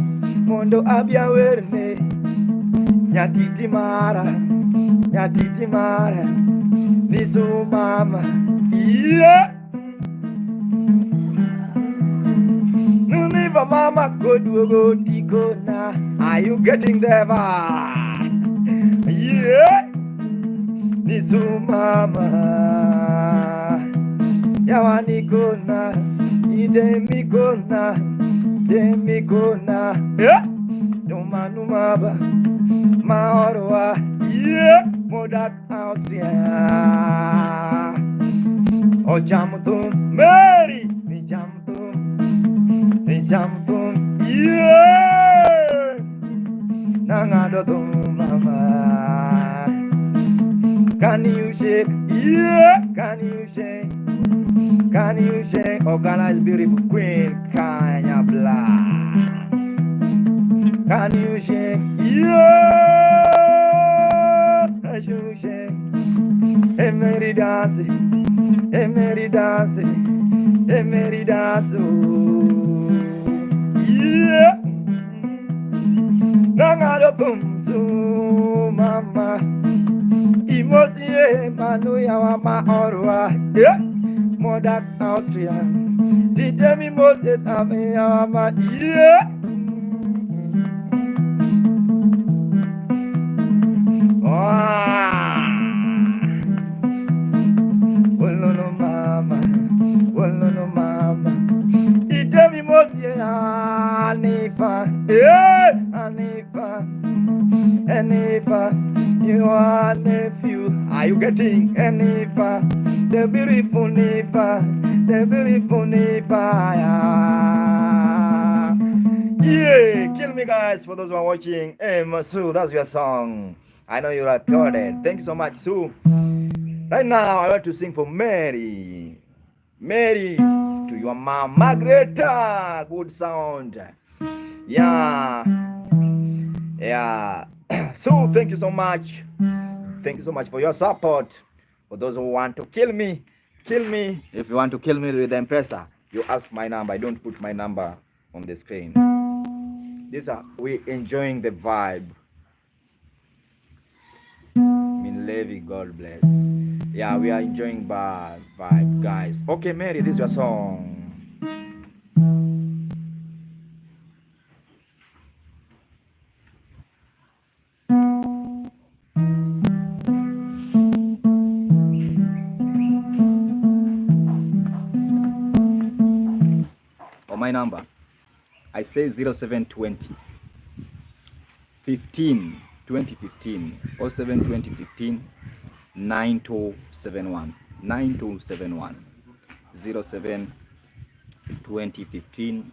S2: Mondo abia werne, Nyatiti mara, Nisu mama, yeah. Nuniva mama go tikona. Are you getting the vibe? Yeah. Nisu mama, Yawani kona, Demi kona, yeah. Numaba, Maorwa, yeah. Modak Austria, O Jamutum, Mary, ni Jamutum, yeah. Nangadotum, mama. Can you shake? Yeah. Can you shake? Organized beautiful queen, Kanya Black. Can you shake? Yeah, can you shake? Emery dance, Emery dance, Emery dance. Yeah, nangalo boom so mama. Imosie manu ya wama orwa. Yeah, Modak Austria. Did me most tame ya wama. Yeah. Wololo mama, wololo mama. Itemi mosie Anifa, Anifa, Anifa. You are nephew. Are you getting Anifa? The beautiful Nifa, the beautiful Nifa. Yeah, kill me guys for those who are watching. Hey, Masu, that's your song. I know you recorded. Thank you so much, Sue. Right now, I want to sing for Mary. Mary, to your mom, Margareta. Good sound. Yeah. Yeah. So, thank you so much. Thank you so much for your support. For those who want to kill me, kill me. If you want to kill me with the M-Pesa, you ask my number. I don't put my number on the screen. These are we enjoying the vibe. Min Levy, God bless. Yeah, we are enjoying vibe, guys. Okay, Mary, this is your song. Oh, my number. I say 0720 15 2015 07 2015 9271 9271 07 2015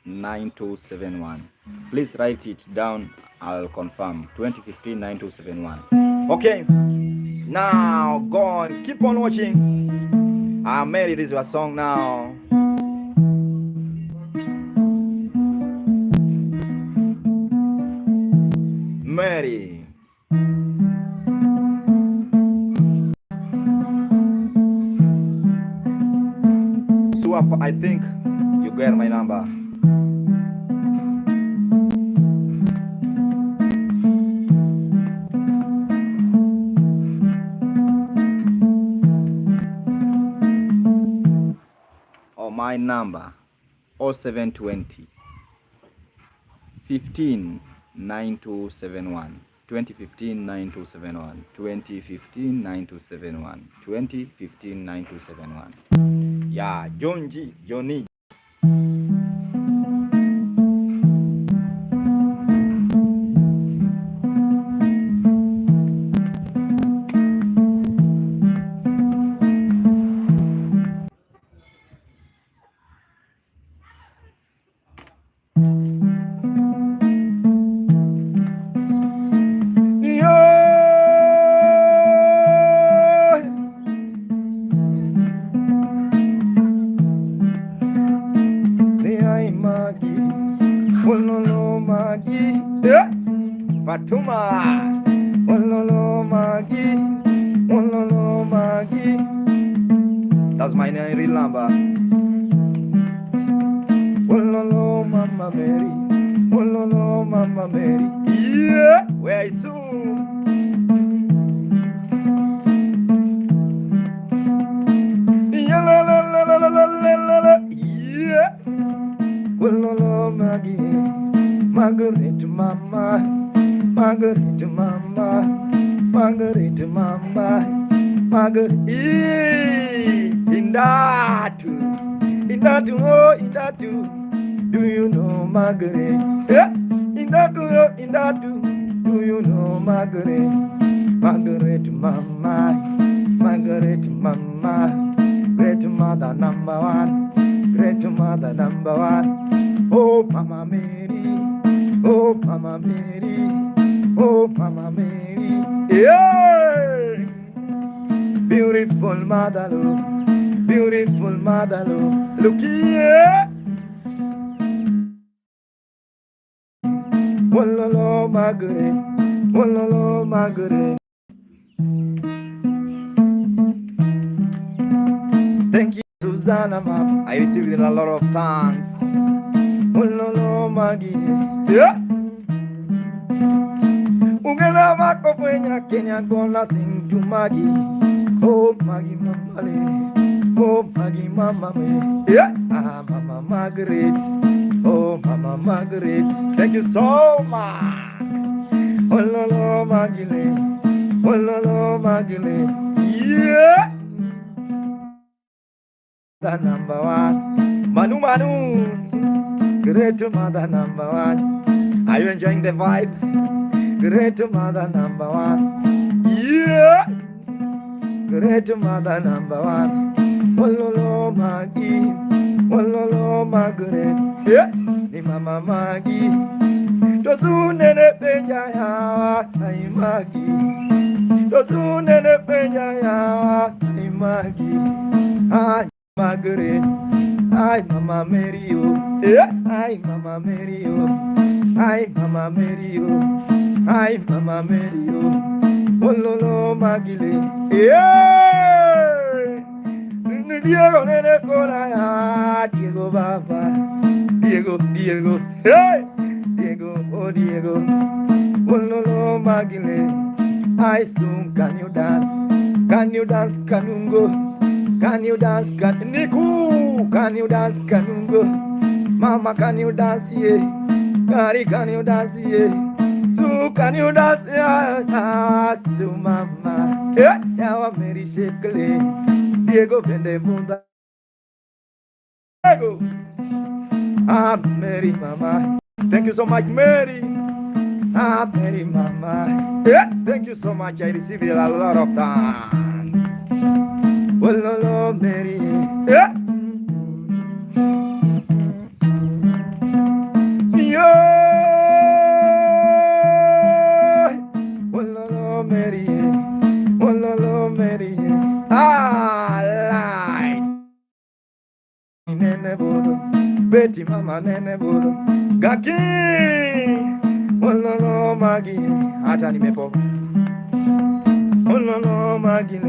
S2: 9271. Please write it down. I'll confirm. 2015 9271. Okay, now go on, keep on watching. Mary, this is your song now. Mary. Swap, I think you get my number. Oh, my number 0720 15 9271 2015 9271 2015 9271 2015 9271. Yeah, Johnny. Fatuma, Ololo Magi, Ololo Magi. That's my real number. Ololo Mama Mary, Ololo Mama Mary. Yeah, where is soon? Yeah, Ololo Magi, Margaret Mama. Margaret Mama, Margaret Mama, Margaret Indatu, oh Indatu. Do you know Margaret? Yeah, Indatu. Do you know Margaret? Margaret Mama, Margaret Mama, great mother number one, great mother number one. Oh Mama Mary, oh Mama Mary. Oh, Mama Mary, yeah. Beautiful mother, look here. Wololo Margaret, Wololo Margaret. Thank you, Susanna Map. I received a lot of thanks. Wololo Maggie. Yeah. Ungela mako kwenye Kenya gonna sing to Maggie. Oh Maggie mama oh Maggie mama yeah. Ah Mama Margaret. Oh Mama Margaret. Thank you so much. Ololo Maggie, Ololo Maggie. Yeah. The number one. Manu Manu. Great mother number one. Are you enjoying the vibe? Great mother number one. Yeah. Great mother number one. Wololo Maggie. Wololo Margaret. Yeah. Ni Mama Maggie. Tosunene peja ya ai Maggie. Tosunene peja ya ai Maggie. Ai Margaret. Ai Mama Mary. Yeah. Ai Mama Mary. Ai Mama Mary. Ai Mama Mary, Wololo Magile, yeah. Diego nene kola ya, Diego Baba, Diego, hey, Diego, oh Diego, Wololo Magile. I soon can you dance, Kanungo, can you dance, Niku, can you dance, Kanungo, Mama can you dance, yeah, Kari can you dance, yeah. So can you dance, yeah, so Mama, yeah, now I'm Mary Shakely, Diego Vendebunda, Diego, I'm Mary Mama, thank you so much Mary, I'm Mary Mama, yeah, thank you so much, I received a lot of thanks, well, hello Mary, yeah, yeah. Mary, Wololo Mary, light. Nene bodo, Betty Mama nene bodo, Gaki, Wololo Maggie, Atani mepo, Wololo Maggie,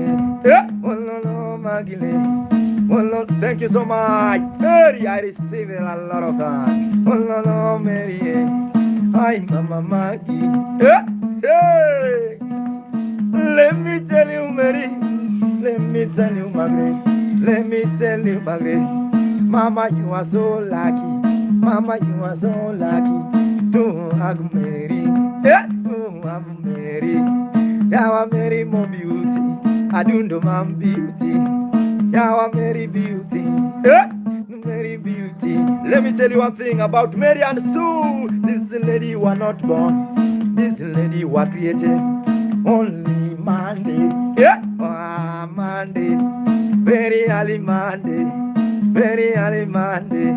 S2: yeah, Wololo Maggie, Wololo. Thank you so much, Mary. I received a lot of that. Wololo Mary, hi Mama Maggie, yeah, hey. Let me tell you, Mary. Let me tell you, Margaret. Let me tell you, Margaret. Mama, you are so lucky. Mama, you are so lucky to have Mary. Yeah, to have Mary. Yawa Mary, more beauty. I don't know, man, beauty. Yawa Mary, beauty. Yeah, Mary, beauty. Let me tell you one thing about Mary and Sue. This lady was not born. This lady was created only Monday, yeah, Monday, very early Monday, very early Monday.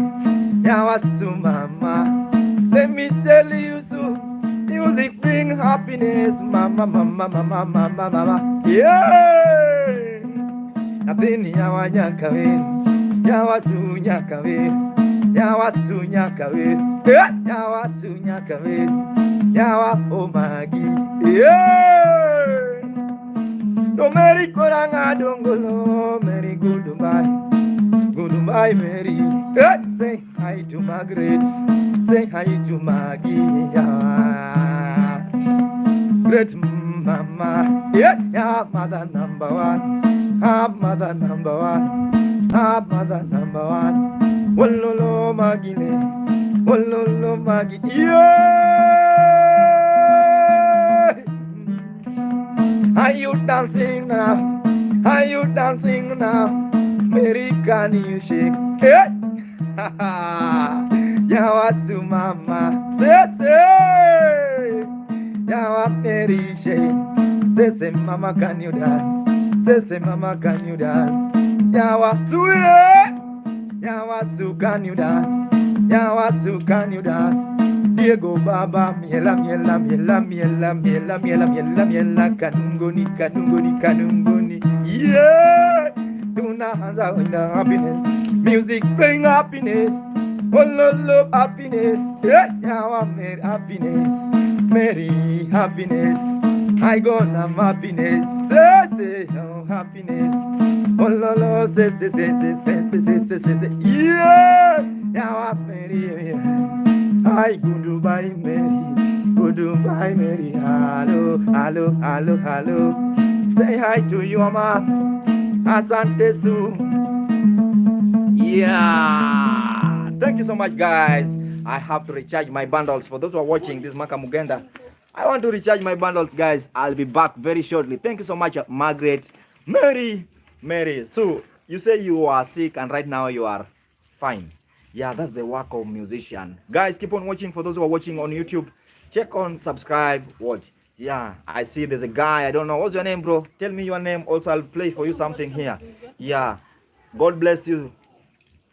S2: Yawasu Mama, let me tell you so. Music bring happiness, Mama, Mama, Mama, Mama, Mama, yeah. Nothing yawa nyakawe, Yawasu nyakawe, Yawasu nyakawe, yeah, Yawasu nyakawe, Yawa Omagi, yeah. No Mary Koranga Dongolo, Mary goodbye, goodbye Mary. Yeah. Say hi to Margaret, say hi to Maggie, yeah. Great Mama, yeah, yeah, mother number one, ah, mother number one, ah, mother number one. Wololo Maggie, Wololo Maggie, yeah. Are you dancing now? Are you dancing now? Mary, can you shake it? Yawasu Mama, say, Yawa Mary shake. Say, Mama, can you dance? Say, Mama, can you dance? Yawasu, Yawasu, can you dance? Yawasu, can you dance? Diego Baba, miela, miela, miela, miela, miela, miela, miela, miela, kanungoni, kanungoni, kanungoni, yeah. Tuna hands out in the happiness, music bring happiness, Oh, love, happiness. Yeah, now I'm Mary, happiness. Mary, happiness. I got I'm happiness. Say, oh, happiness. Oh, say. Yeah, now I'm Mary. I goodbye, Mary. Goodbye, Mary. Hello. Say hi to your mama. Asante Su. Yeah. Thank you so much, guys. I have to recharge my bundles. For those who are watching this Maka Mugenda, I want to recharge my bundles, guys. I'll be back very shortly. Thank you so much, Margaret. Mary. So, you say you are sick and right now you are fine. Yeah, that's the work of musician. Guys, keep on watching. For those who are watching on YouTube, check on subscribe, watch. Yeah, I see there's a guy. I don't know. What's your name, bro? Tell me your name. Also, I'll play for you something here. Yeah. God bless you.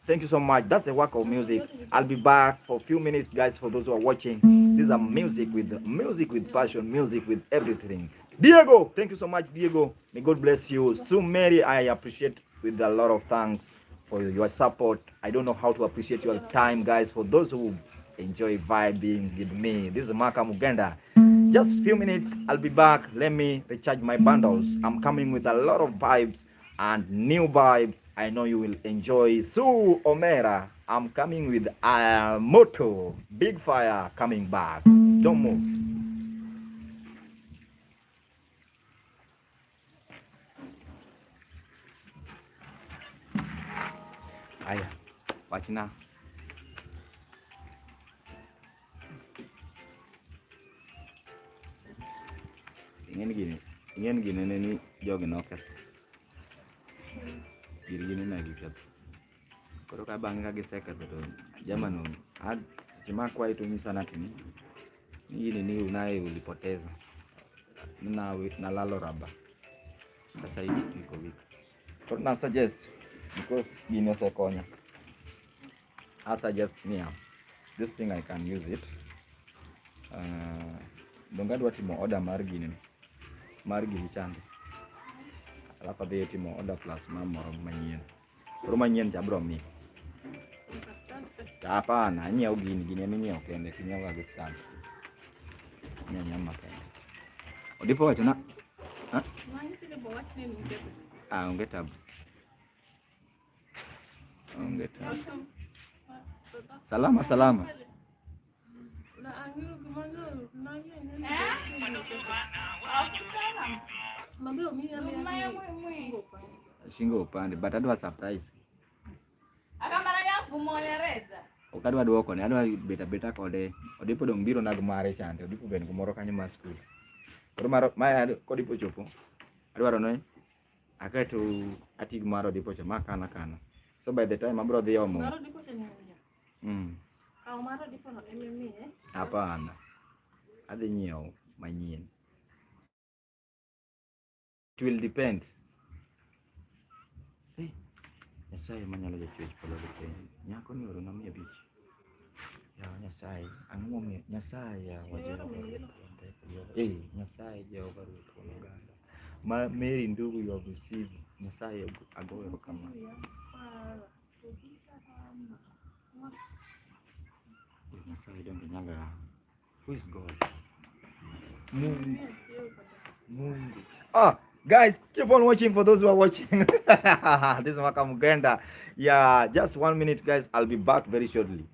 S2: Thank you so much. That's the work of music. I'll be back for a few minutes, guys, for those who are watching. These are music with passion, music with everything. Diego, thank you so much, Diego. May God bless you. So Mary, I appreciate with a lot of thanks for your support. I don't know how to appreciate your time, guys. For those who enjoy vibing with me, this is Maka Mugenda. Just a few minutes, I'll be back. Let me recharge my bundles. I'm coming with a lot of vibes and new vibes. I know you will enjoy. Su Omera, I'm coming with a motto. Big fire coming back. Don't move. Aya, watch now. Ingin gini ni jogi noket. Gini na giket. Koro ka bang ka giseket to jamano ad chima kwa itu ni sana tini. Ni unaye ulipoteza. Na lalo raba. Sasa hivi iko wiki. But na suggest because gini sekonya. I suggest me this thing I can use it. Dongadu timo order margini. Margini chande. Alafu dhi timo order plus moro manyien. Koro manyien jabro mi. Hapana, nyiew gini nyiew kende kinyiew ga stand. Nyama kende. Odipo wacho na? Ha? Onge tabu. Salama. Shingo upande, but adwa surprise.
S1: Akamara yangu moya reza.
S2: Okadwa duoko ne, adwa beta kode. Odipo dong biro nag mare chande, odipo ben kumoro kanyo ma school. Koro maro maya kodipo chopo. Adwaro no aketo atig maro odipo cha makana. So by the time abro dhi omo.
S1: Maro dipo cha nyanya. Kao maro dipo no ememi
S2: Hapana. Adhi nyiew manyien. It will depend. Hey, Nyasaye manyalo jachwech polo te. Nyako ni oro na mia bich. Ya Nyasaye, ang'o mi Nyasaye ya wajero. Nyasaye Jehova Ruoth Uganda. Ma Mary ndugu you have received. Nyasaye agoyo kama. Nyasaye donge nyanga. Who is God? Mungu. Guys, keep on watching for those who are watching. This is Maka Mugenda. Yeah, just 1 minute, guys. I'll be back very shortly.